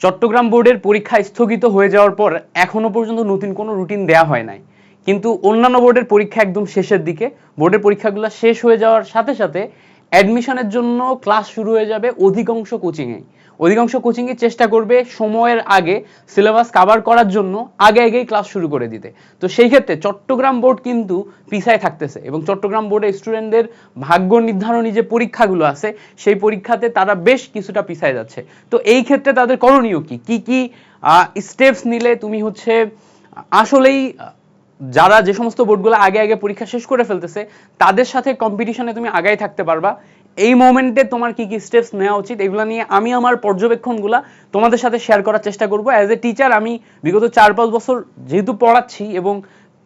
চট্টগ্রাম বোর্ডের পরীক্ষা স্থগিত হয়ে যাওয়ার পর এখনো পর্যন্ত নতুন কোনো রুটিন দেয়া হয় নাই, কিন্তু অন্যান্য বোর্ডের পরীক্ষা একদম শেষের দিকে। বোর্ডের পরীক্ষাগুলো শেষ হয়ে যাওয়ার সাথে সাথে অ্যাডমিশনের জন্য ক্লাস শুরু হয়ে যাবে অধিকাংশ কোচিংয়ে চেষ্টা করবে সময়ের আগে সিলেবাস কভার করার জন্য আগেই ক্লাস শুরু করে দিতে। তো সেই ক্ষেত্রে চট্টগ্রাম বোর্ড কিন্তু পিছায় থাকতেছে এবং চট্টগ্রাম বোর্ডের স্টুডেন্টদের ভাগ্য নির্ধারণী যে পরীক্ষাগুলো আছে সেই পরীক্ষাতে তারা বেশ কিছুটা পিছায় যাচ্ছে। তো এই ক্ষেত্রে তাদের করণীয় কি কি স্টেপস নিলে তুমি হচ্ছে আসলেই যারা যে সমস্ত বোর্ডগুলো আগে পরীক্ষা শেষ করে ফেলতেছে তাদের সাথে কম্পিটিশনে তুমি আগায় থাকতে পারবা, এই মোমেন্টে তোমার কি কি স্টেপস নেওয়া উচিত, এগুলো নিয়ে আমি আমার পর্যবেক্ষণগুলো তোমাদের সাথে শেয়ার করার চেষ্টা করব। অ্যাজ এ টিচার আমি বিগত 4-5 বছর যেহেতু পড়াচ্ছি এবং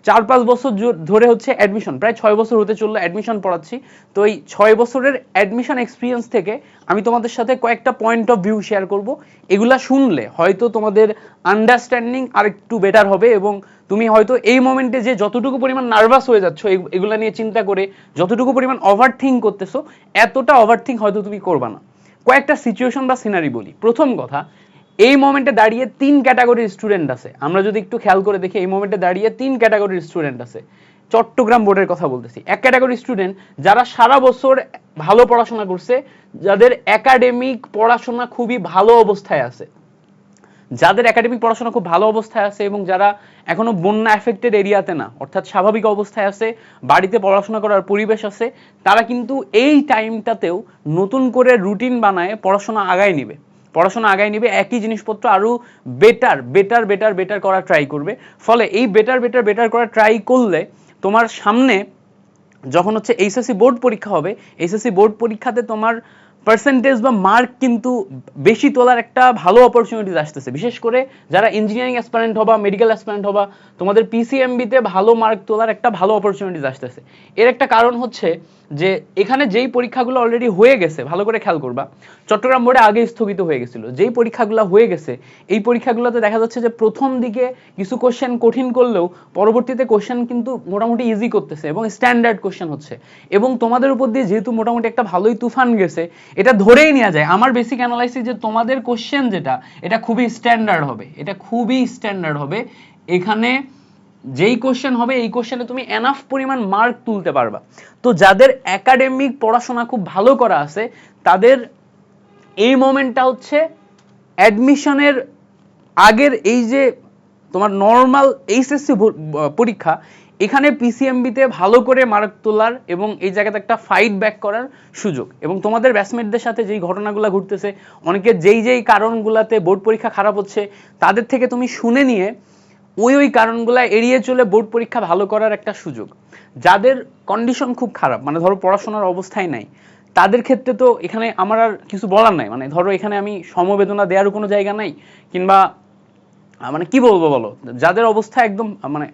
4-5 বছর ধরে হচ্ছে অ্যাডমিশন, প্রায় 6 বছর হতে চললো অ্যাডমিশন পড়াচ্ছি। তো এই 6 বছরের অ্যাডমিশন এক্সপিরিয়েন্স থেকে আমি তোমাদের সাথে কয়েকটা পয়েন্ট অফ ভিউ শেয়ার করব। এগুলা শুনলে হয়তো তোমাদের আন্ডারস্ট্যান্ডিং আরেকটু বেটার হবে এবং তুমি হয়তো এই মোমেন্টে যে যতটুকু পরিমাণ নার্ভাস হয়ে যাচ্ছ এগুলা নিয়ে চিন্তা করে যতটুকু পরিমাণ ওভারথিঙ্ক করতেছো, এতটা ওভারথিঙ্ক হয়তো তুমি করবা না। কয়েকটা সিচুয়েশন বা সিনারি বলি। প্রথম কথা, এই মোমেন্টে দাঁড়িয়ে 3 ক্যাটাগরির স্টুডেন্ট আছে। আমরা যদি একটু খেয়াল করে দেখি, এই মোমেন্টে দাঁড়িয়ে 3 ক্যাটাগরির স্টুডেন্ট আছে। চট্টগ্রাম বোর্ডের কথা বলতেছি। এক ক্যাটাগরি স্টুডেন্ট যারা সারা বছর ভালো পড়াশোনা করছে, যাদের একাডেমিক পড়াশোনা খুবই ভালো অবস্থায় আছে, যাদের একাডেমিক পড়াশোনা খুব ভালো অবস্থায় আছে এবং যারা এখনো বন্যা এফেক্টেড এরিয়াতে না, অর্থাৎ স্বাভাবিক অবস্থায় আছে, বাড়িতে পড়াশোনা করার পরিবেশ আছে, তারা কিন্তু এই টাইমটাতেও নতুন করে রুটিন বানায় পড়াশোনা আগায় নিবে, একই জিনিসপত্র আরো বেটার করা ট্রাই করবে। ফলে এই বেটার করা ট্রাই করলে তোমার সামনে যখন হচ্ছে এইচএসসি বোর্ড পরীক্ষা হবে, এইচএসসি বোর্ড পরীক্ষাতে তোমার পার্সেন্টেজ বা মার্ক কিন্তু বেশি তোলার একটা ভালো অপরচুনিটিস আসতেছে। বিশেষ করে যারা ইঞ্জিনিয়ারিং অ্যাসপারেন্ট হবা, মেডিকেল অ্যাসপারেন্ট হবা, তোমাদের পিসিএমবিতে ভালো মার্ক তোলার একটা ভালো অপরচুনিটিস আসতেছে। এর একটা কারণ হচ্ছে যে এখানে যেই পরীক্ষাগুলো অলরেডি হয়ে গেছে, ভালো করে খেয়াল করবা, চট্টগ্রাম বোর্ডে আগে স্থগিত হয়ে গেছিল, যেই পরীক্ষাগুলো হয়ে গেছে এই পরীক্ষাগুলোতে দেখা যাচ্ছে যে প্রথম দিকে কিছু কোশ্চেন কঠিন করলেও পরবর্তীতে কোশ্চেন কিন্তু মোটামুটি ইজি করতেছে এবং স্ট্যান্ডার্ড কোশ্চেন হচ্ছে। এবং তোমাদের উপর দিয়ে যেহেতু মোটামুটি একটা ভালোই তুফান গেছে, এটা ধরেই নেওয়া যায়, আমার বেসিক অ্যানালাইসিস, যে তোমাদের কোশ্চেন যেটা এটা খুবই স্ট্যান্ডার্ড হবে। এখানে যেই কোশ্চেন হবে এই কোশ্চেনে তুমি এনাফ পরিমাণ মার্ক তুলতে পারবা। তো যাদের একাডেমিক পড়াশোনা খুব ভালো করা আছে তাদের এই মোমেন্টটা হচ্ছে অ্যাডমিশনের আগের এই যে তোমার নর্মাল এইচএসসি পরীক্ষা, এখানে পিসিএমবিতে ভালো করে মার্ক তোলার এবং এই জায়গাতে একটা ফাইট ব্যাক করার সুযোগ। এবং তোমাদের ব্যাচমেটদের সাথে যেই ঘটনাগুলো ঘটতেছে, অনেকে যেই কারণগুলোতে বোর্ড পরীক্ষা খারাপ হচ্ছে তাদের থেকে তুমি শুনে নিয়ে ওই কারণগুলো এড়িয়ে চলে বোর্ড পরীক্ষা ভালো করার একটা সুযোগ। যাদের কন্ডিশন খুব খারাপ, মানে ধরো পড়াশোনার অবস্থায় নাই, তাদের ক্ষেত্রে তো এখানে আমার আর কিছু বলার নাই। মানে ধরো এখানে আমি সমবেদনা দেওয়ারও কোনো জায়গা নাই, কিংবা মানে কি বলবো বলো, যাদের অবস্থা একদম মানে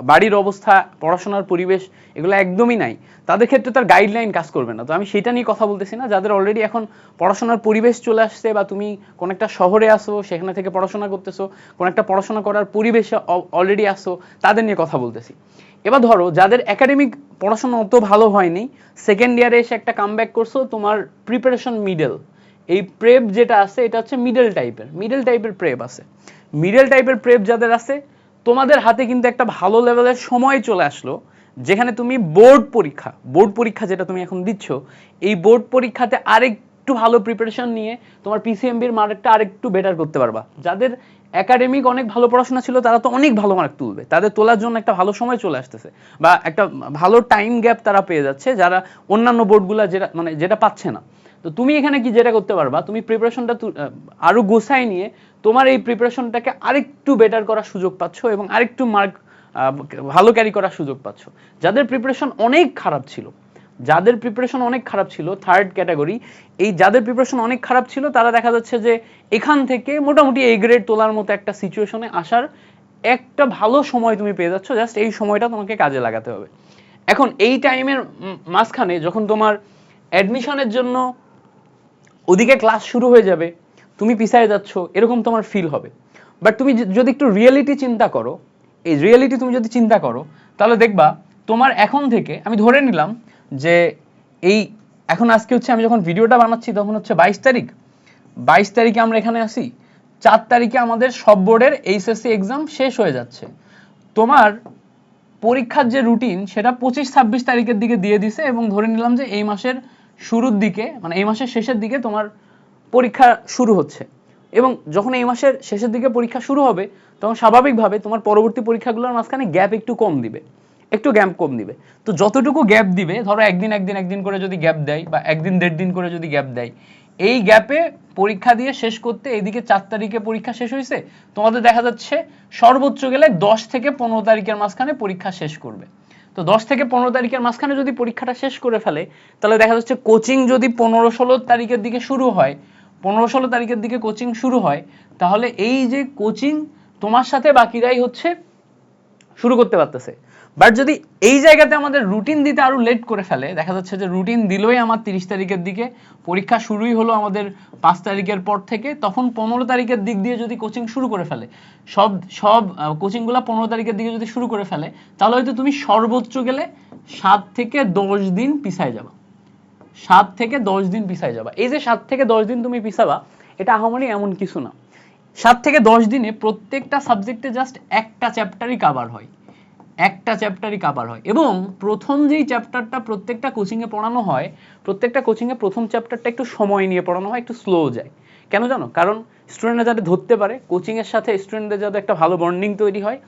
বাড়ির অবস্থা, পড়াশোনার পরিবেশ এগুলো একদমই নাই, তাদের ক্ষেত্রে তার গাইডলাইন কাজ করবে না। তো আমি সেটা নিয়ে কথা বলতেছি না। যাদের অলরেডি এখন পড়াশোনার পরিবেশ চলে আসছে, বা তুমি কোন একটা শহরে আসো, সেখানে থেকে পড়াশোনা করতেছো, কোন একটা পড়াশোনা করার পরিবেশে অলরেডি আসো, তাদের নিয়ে কথা বলতেছি। এবার ধরো যাদের একাডেমিক পড়াশোনা অত ভালো হয়নি, সেকেন্ড ইয়ারে এসে একটা কামব্যাক করছো, তোমার প্রিপারেশন মিডল, এই প্রেপ যেটা আছে এটা হচ্ছে মিডল টাইপের প্রেপ আছে। মিডল টাইপের প্রেপ যাদের আছে, তোমাদের হাতে কিন্তু একটা ভালো লেভেলের সময় চলে আসলো, যেখানে তুমি বোর্ড পরীক্ষা যেটা তুমি এখন দিচ্ছ, এই বোর্ড পরীক্ষাতে আরেকটু ভালো প্রিপারেশন নিয়ে তোমার পিসিএমবির মার্কটা আরেকটু বেটার করতে পারবা। যাদের একাডেমিক অনেক ভালো পড়াশোনা ছিল তারা তো অনেক ভালো মার্ক তুলবে, তাদের তোলার জন্য একটা ভালো সময় চলে আসতেছে, বা একটা ভালো টাইম গ্যাপ তারা পেয়ে যাচ্ছে, যারা অন্যান্য বোর্ডগুলো যেটা পাচ্ছে না। তো তুমি এখানে কি যেটা করতে পারবা, তুমি প্রিপারেশনটা আরো গোছায় নিয়ে তোমার এই প্রিপারেশনটাকে আরেকটু বেটার করার সুযোগ পাচ্ছ এবং আরেকটু মার্ক ভালো ক্যারি করার সুযোগ পাচ্ছ। যাদের প্রিপারেশন অনেক খারাপ ছিল, থার্ড ক্যাটাগরি, এই যাদের প্রিপারেশন অনেক খারাপ ছিল তারা দেখা যাচ্ছে যে এখান থেকে মোটামুটি এ গ্রেড তোলার মতো একটা সিচুয়েশনে আসার একটা ভালো সময় তুমি পেয়ে যাচ্ছ। জাস্ট এই সময়টা তোমাকে কাজে লাগাতে হবে। এখন এই টাইমের মাঝখানে যখন তোমার অ্যাডমিশনের জন্য ওদিকে ক্লাস শুরু হয়ে যাবে, তুমি পিছায় যাচ্ছ এরকম তোমার ফিল হবে। বাট তুমি যদি একটু রিয়েলিটি চিন্তা করো, তাহলে দেখবা তোমার এখন থেকে, আমি ধরে নিলাম যে এই এখন আজকে হচ্ছে আমি যখন ভিডিওটা বানাচ্ছি তখন হচ্ছে 22 তারিখে আমরা এখানে আসি, 4 তারিখে আমাদের সব বোর্ডের এইচএসসি এক্সাম শেষ হয়ে যাচ্ছে। তোমার পরীক্ষার যে রুটিন সেটা 25-26 তারিখের দিকে দিয়ে দিছে, এবং ধরে নিলাম যে এই মাসের শুরুর দিকে, মানে এই মাসের শেষের দিকে তোমার পরীক্ষা শুরু হচ্ছে। এবং যখন এই মাসের শেষের দিকে পরীক্ষা শুরু হবে, তখন স্বাভাবিকভাবে তোমার পরবর্তী পরীক্ষাগুলোর মাঝখানে গ্যাপ একটু কম দিবে, একটু গ্যাপ কম দিবে। তো যতটুকু গ্যাপ দিবে, ধরো একদিন করে যদি গ্যাপ দেয়, বা একদিন 1.5 দিন করে যদি গ্যাপ দেয়, এই গ্যাপে পরীক্ষা দিয়ে শেষ করতে এদিকে 4 তারিখে পরীক্ষা শেষ হয়েছে, তোমাদের দেখা যাচ্ছে সর্বোচ্চ গেলে 10 থেকে 15 তারিখের মাঝখানে পরীক্ষা শেষ করবে। তো 10 থেকে 15 তারিখের মাঝখানে যদি পরীক্ষাটা শেষ করে ফেলে, তাহলে দেখা যাচ্ছে কোচিং যদি 15-16 তারিখের দিকে শুরু হয়, 15-16 তারিখের দিকে কোচিং শুরু হয়, তাহলে এই যে কোচিং তোমার সাথে বাকিরাই হচ্ছে শুরু করতে পারতেছে। বাট যদি এই জায়গাতে আমাদের রুটিন দিতে আরো লেট করে ফেলে, দেখা যাচ্ছে যে রুটিন দিলই আমার 30 তারিখের দিকে, পরীক্ষা শুরুই হলো আমাদের 5 তারিখের পর থেকে, তখন 15 তারিখের দিক দিয়ে যদি কোচিং শুরু করে ফেলে, সব সব কোচিংগুলো 15 তারিখের দিকে যদি শুরু করে ফেলে, তাহলে হয়তো তুমি সর্বোচ্চ গেলে 7 থেকে 10 দিন পিছায় যাবা। 7 থেকে 10 দিন পিছায় যাবা। এই যে 7 থেকে 10 দিন তুমি পিছাবা, এটা আহামরি এমন কিছু না। 7 থেকে 10 দিনে প্রত্যেকটা সাবজেক্টে জাস্ট একটা চ্যাপ্টারই কভার হয়, একটা চ্যাপ্টারই কভার হয়। এবং প্রথম যেই চ্যাপ্টারটা প্রত্যেকটা কোচিংয়ে পড়ানো হয়, প্রত্যেকটা কোচিংয়ে প্রথম চ্যাপ্টারটা একটু সময় নিয়ে পড়ানো হয়, একটু স্লো যায়। কেন জানো? কারণ স্টুডেন্টরা যাতে ধরতে পারে, কোচিংয়ের সাথে স্টুডেন্টদের যাতে একটা ভালো বন্ডিং তৈরি হয়,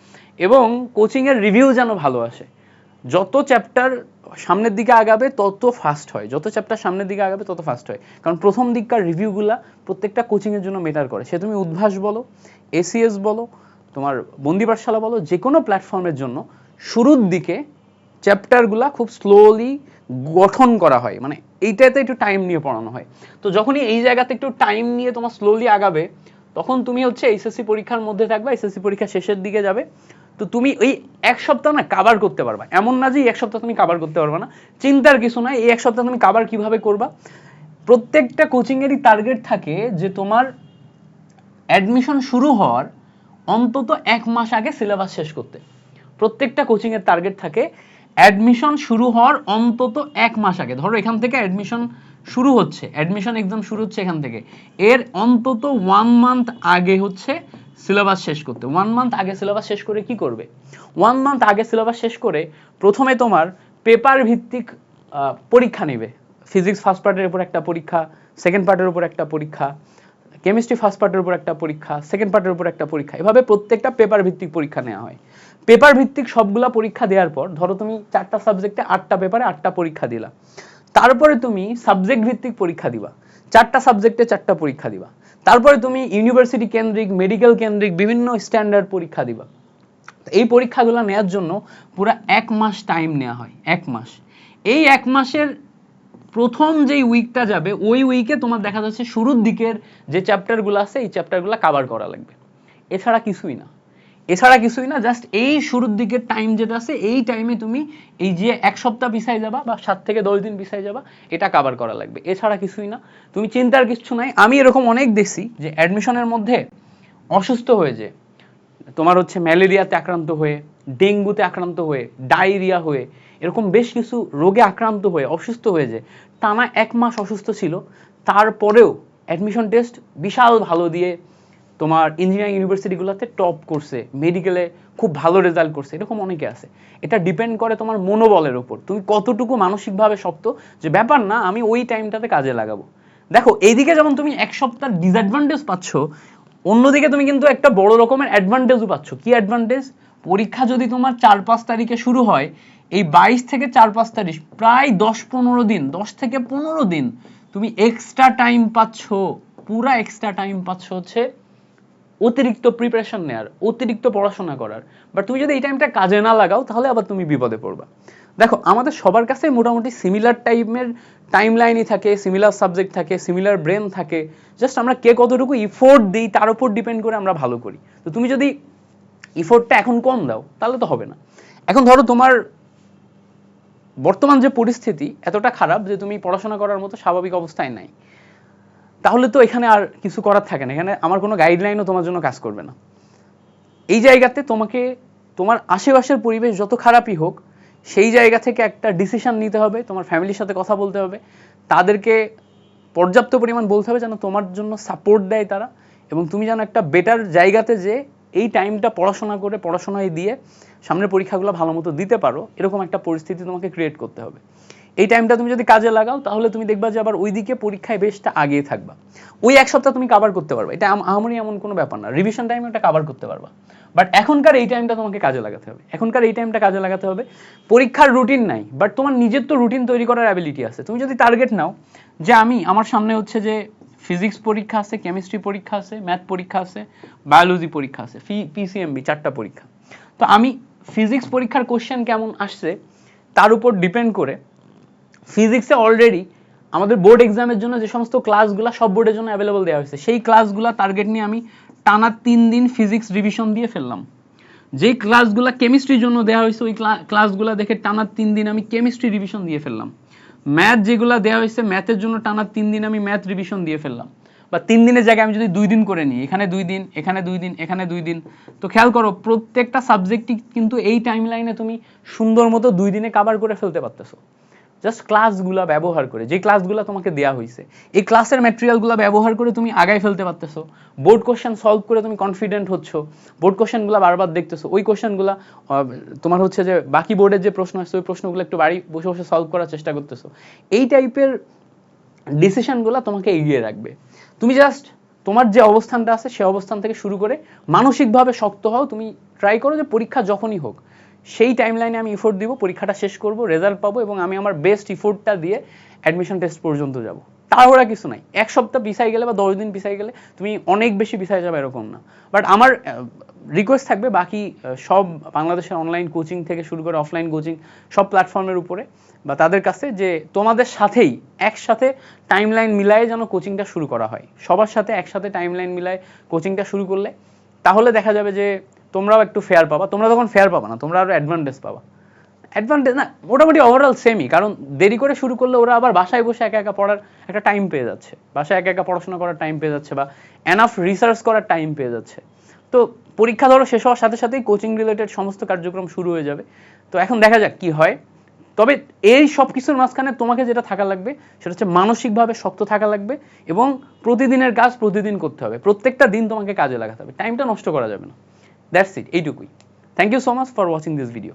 এবং কোচিংয়ের রিভিউ যেন ভালো আসে। যত চ্যাপ্টার সামনের দিকে আগাবে তত ফাস্ট হয়, যত চ্যাপ্টার সামনের দিকে আগাবে তত ফাস্ট হয়। কারণ প্রথম দিককার রিভিউগুলা প্রত্যেকটা কোচিংয়ের জন্য মেটার করে। সে তুমি উদ্ভাস বলো, এসিএস বলো, তোমার বন্দি পাঠশালা বলো, যে কোনো প্ল্যাটফর্মের জন্য শুরুর দিকে চ্যাপ্টারগুলা খুব স্লোলি গঠন করা হয়, মানে এইটাতে একটু টাইম নিয়ে পড়ানো হয়। তো যখনই এই জায়গাতে একটু টাইম নিয়ে তোমার স্লোলি আগাবে, তখন তুমি হচ্ছে এইচএসসি পরীক্ষার মধ্যে থাকবে, এইচএসসি পরীক্ষা শেষের দিকে যাবে। তো তুমি এই এক সপ্তাহ না কাভার করতে পারবা, এমন না যে এক সপ্তাহ তুমি কাভার করতে পারবা না, চিন্তার কিছু নাই। এই এক সপ্তাহ তুমি কাভার কিভাবে করবা? প্রত্যেকটা কোচিং এরই টার্গেট থাকে যে তোমার অ্যাডমিশন শুরু হওয়ার অন্তত 1 মাস আগে সিলেবাস শেষ করতে। প্রত্যেকটা কোচিং এর টার্গেট থাকে অ্যাডমিশন শুরু হওয়ার অন্তত 1 মাস আগে। ধরো এখান থেকে অ্যাডমিশন শুরু হচ্ছে, অ্যাডমিশন এক্সাম শুরু হচ্ছে এখান থেকে, এর অন্তত 1 মান্থ আগে হচ্ছে সিলেবাস শেষ করতে। 1 মান্থ আগে সিলেবাস শেষ করে কি করবে? 1 মান্থ আগে সিলেবাস শেষ করে প্রথমে তোমার পেপার ভিত্তিক পরীক্ষা নেবে। ফিজিক্স ফার্স্ট পার্টের উপর একটা পরীক্ষা, সেকেন্ড পার্টের উপর একটা পরীক্ষা, কেমিস্ট্রি ফার্স্ট পার্টের উপর একটা পরীক্ষা, সেকেন্ড পার্টের উপর একটা পরীক্ষা, এভাবে প্রত্যেকটা পেপার ভিত্তিক পরীক্ষা নেওয়া হয়। পেপার ভিত্তিক সবগুলা পরীক্ষা দেওয়ার পর, ধরো তুমি 4টা সাবজেক্টে 8টা পেপারে 8টা পরীক্ষা দিলা, তারপরে তুমি সাবজেক্ট ভিত্তিক পরীক্ষা দিবা, 4টা সাবজেক্টে 4টা পরীক্ষা দিবা, তারপরে তুমি ইউনিভার্সিটি কেন্দ্রিক, মেডিকেল কেন্দ্রিক বিভিন্ন স্ট্যান্ডার্ড পরীক্ষা দিবা। এই পরীক্ষাগুলো নেওয়ার জন্য পুরো 1 মাস টাইম নেওয়া হয়, 1 মাস। এই 1 মাসের প্রথম যেই উইকটা যাবে, ওই উইকে তোমার দেখা যাচ্ছে শুরুর দিকের যে চ্যাপ্টারগুলো আছে এই চ্যাপ্টারগুলো কভার করা লাগবে। এছাড়া কিছুই না, এছাড়া কিছুই না। জাস্ট এই শুরুর দিকের টাইম যেটা আছে, এই টাইমে তুমি এই যে 1 সপ্তাহ পিছাই যাবা বা 7 থেকে 10 দিন পিছাই যাবা, এটা কভার করা লাগবে। এছাড়া কিছুই না, তুমি চিন্তার কিছু নাই। আমি এরকম অনেক দেখছি যে অ্যাডমিশনের মধ্যে অসুস্থ হয়ে যায়, তোমার হচ্ছে ম্যালেরিয়াতে আক্রান্ত হয়ে, ডেঙ্গুতে আক্রান্ত হয়ে, ডায়রিয়া হয়ে, এরকম বেশ কিছু রোগে আক্রান্ত হয়ে অসুস্থ হয়ে যায়। টানা 1 মাস অসুস্থ ছিল, তারপরেও অ্যাডমিশন টেস্ট বিশাল ভালো দিয়ে তোমার ইঞ্জিনিয়ারিং ইউনিভার্সিটিগুলোতে টপ করছে, মেডিকেলে খুব ভালো রেজাল্ট করছে, এরকম অনেকে আছে। এটা ডিপেন্ড করে তোমার মনোবলের উপর, তুমি কতটুকু মানসিকভাবে শক্ত, যে ব্যাপার না আমি ওই টাইমটাতে কাজে লাগাবো। দেখো এইদিকে যেমন তুমি 1 সপ্তাহ ডিসঅ্যাডভান্টেজ পাচ্ছ, অন্যদিকে তুমি কিন্তু একটা বড় রকমের অ্যাডভান্টেজও পাচ্ছ। কি অ্যাডভান্টেজ? পরীক্ষা যদি তোমার 4-5 তারিখে শুরু হয়, এই 22 থেকে 4-5 তারিখ প্রায় 10-15 দিন, 10 থেকে 15 দিন তুমি এক্সট্রা টাইম পাচ্ছ, পুরা এক্সট্রা টাইম পাচ্ছ হচ্ছে অতিরিক্ত প্রিপারেশন নেওয়ার, অতিরিক্ত পড়াশোনা করার। বাট তুমি যদি এই টাইমটা কাজে না লাগাও, তাহলে আবার তুমি বিপদে পড়বা। দেখো আমাদের সবার কাছে মোটামুটি সিমিলার টাইমের টাইম লাইনই থাকে, সিমিলার সাবজেক্ট থাকে, সিমিলার ব্রেন থাকে, জাস্ট আমরা কে কতটুকু ইফোর্ট দিই তার উপর ডিপেন্ড করে আমরা ভালো করি। তো তুমি যদি ইফোর্টটা এখন কম দাও, তাহলে তো হবে না। এখন ধরো তোমার বর্তমান যে পরিস্থিতি এতটা খারাপ যে তুমি পড়াশোনা করার মতো স্বাভাবিক অবস্থায় নাই, তাহলে তো এখানে আর কিছু করার থাকে না, এখানে আমার কোনো গাইডলাইনও তোমার জন্য কাজ করবে না। এই জায়গাতে তোমাকে তোমার আশেপাশের পরিবেশ যত খারাপই হোক, সেই জায়গা থেকে একটা ডিসিশন নিতে হবে, তোমার ফ্যামিলির সাথে কথা বলতে হবে, তাদেরকে পর্যাপ্ত পরিমাণ বলতে হবে যেন তোমার জন্য সাপোর্ট দেয় তারা, এবং তুমি যেন একটা বেটার জায়গাতে যে এই টাইমটা পড়াশোনায় দিয়ে সামনের পরীক্ষাগুলো ভালো মতো দিতে পারো, এরকম একটা পরিস্থিতি তোমাকে ক্রিয়েট করতে হবে। এই টাইমটা তুমি যদি কাজে লাগাও তাহলে তুমি দেখবা যে আবার ওইদিকে পরীক্ষায় বেশটা আগিয়ে থাকবা। ওই এক সপ্তাহ তুমি কাভার করতে পারবা, এটা আমারই এমন কোনো ব্যাপার না, রিভিশন টাইমে ওটা কাভার করতে পারবা। বাট এখনকার এই টাইমটা তোমাকে কাজে লাগাতে হবে, এখনকার এই টাইমটা কাজে লাগাতে হবে। পরীক্ষার রুটিন নাই, বাট তোমার নিজের তো রুটিন তৈরি করার অ্যাবিলিটি আছে। তুমি যদি টার্গেট নাও যে আমার সামনে হচ্ছে যে ফিজিক্স পরীক্ষা আছে, কেমিস্ট্রি পরীক্ষা আছে, ম্যাথ পরীক্ষা আছে, বায়োলজি পরীক্ষা আছে, পিসিএমবি 4টা পরীক্ষা, তো আমি ফিজিক্স পরীক্ষার কোশ্চেন কেমন আসছে তার উপর ডিপেন্ড করে ফিজিক্সে অলরেডি আমাদের বোর্ড এক্সামের জন্য যে সমস্ত ক্লাসগুলো সব বোর্ডের জন্য অ্যাভেলেবল দেওয়া হয়েছে, সেই ক্লাসগুলো টার্গেট নিয়ে আমি টানা 3 দিন ফিজিক্স রিভিশন দিয়ে ফেললাম। যেই ক্লাসগুলো কেমিস্ট্রির জন্য দেওয়া হয়েছে ওই ক্লাসগুলো দেখে টানা 3 দিন আমি কেমিস্ট্রি রিভিশন দিয়ে ফেললাম। ম্যাথ যেগুলো দেওয়া হয়েছে ম্যাথের জন্য টানা 3 দিন আমি ম্যাথ রিভিশন দিয়ে ফেললাম। বা 3 দিনের জায়গায় আমি যদি 2 দিন করে নিই, এখানে 2 দিন, এখানে 2 দিন, এখানে 2 দিন, তো খেয়াল করো প্রত্যেকটা সাবজেক্টই কিন্তু এই টাইম লাইনে তুমি সুন্দর মতো 2 দিনে কভার করে ফেলতে পারতেছো। জাস্ট ক্লাসগুলো ব্যবহার করে, যে ক্লাসগুলো তোমাকে দেওয়া হয়েছে এই ক্লাসের ম্যাটেরিয়ালগুলো ব্যবহার করে তুমি আগায় ফেলতে পারতেছো। বোর্ড কোশ্চেন সলভ করে তুমি কনফিডেন্ট হচ্ছ, বোর্ড কোশ্চেনগুলো বারবার দেখতেছো, ওই কোশ্চেনগুলো তোমার হচ্ছে যে বাকি বোর্ডের যে প্রশ্ন আসছে ওই প্রশ্নগুলো একটু বাড়ি বসে বসে সলভ করার চেষ্টা করতেছো। এই টাইপের ডিসিশনগুলো তোমাকে এগিয়ে রাখবে। তুমি জাস্ট তোমার যে অবস্থানটা আছে সে অবস্থান থেকে শুরু করে মানসিকভাবে শক্ত হও। তুমি ট্রাই করো যে পরীক্ষা যখনই হোক সেই টাইম লাইনে আমি ইফোর্ট দিব, পরীক্ষাটা শেষ করব, রেজাল্ট পাবো এবং আমি আমার বেস্ট ইফোর্টটা দিয়ে অ্যাডমিশন টেস্ট পর্যন্ত যাব। তাড়াহুড়া কিছু নাই, এক সপ্তাহ পিছাই গেলে বা 10 দিন পিছাই গেলে তুমি অনেক বেশি পিছাই যাবে এরকম না। বাট আমার রিকোয়েস্ট থাকবে বাকি সব বাংলাদেশের অনলাইন কোচিং থেকে শুরু করে অফলাইন কোচিং সব প্ল্যাটফর্মের উপরে বা তাদের কাছে যে তোমাদের সাথেই একসাথে টাইমলাইন মিলায়ে যেন কোচিংটা শুরু করা হয়। সবার সাথে একসাথে টাইমলাইন মিলায়ে কোচিংটা শুরু করলে তাহলে দেখা যাবে যে তোমরাও একটু ফেয়ার পাবা। তোমরা তখন ফেয়ার পাবা না, তোমরা আরো অ্যাডভান্টেজ পাবা। অ্যাডভান্টেজ না, মোটামুটি ওভারঅল সেমই, কারণ দেরি করে শুরু করলে ওরা আবার বাসায় বসে একা একা পড়ার একটা টাইম পেয়ে যাচ্ছে, বাসায় একা একা পড়াশোনা করার টাইম পেয়ে যাচ্ছে বা এনাফ রিসার্চ করার টাইম পেয়ে যাচ্ছে। তো পরীক্ষা ধরো শেষ হওয়ার সাথে সাথেই কোচিং রিলেটেড সমস্ত কার্যক্রম শুরু হয়ে যাবে। তো এখন দেখা যাক কি হয়। তবে এই সব কিছুর মাঝখানে তোমাকে যেটা থাকা লাগবে সেটা হচ্ছে মানসিকভাবে শক্ত থাকা লাগবে এবং প্রতিদিনের কাজ প্রতিদিন করতে হবে, প্রত্যেকটা দিন তোমাকে কাজে লাগাতে হবে, টাইমটা নষ্ট করা যাবে না। দ্যাটস ইট, এইটুকুই। Thank you so much for watching this video.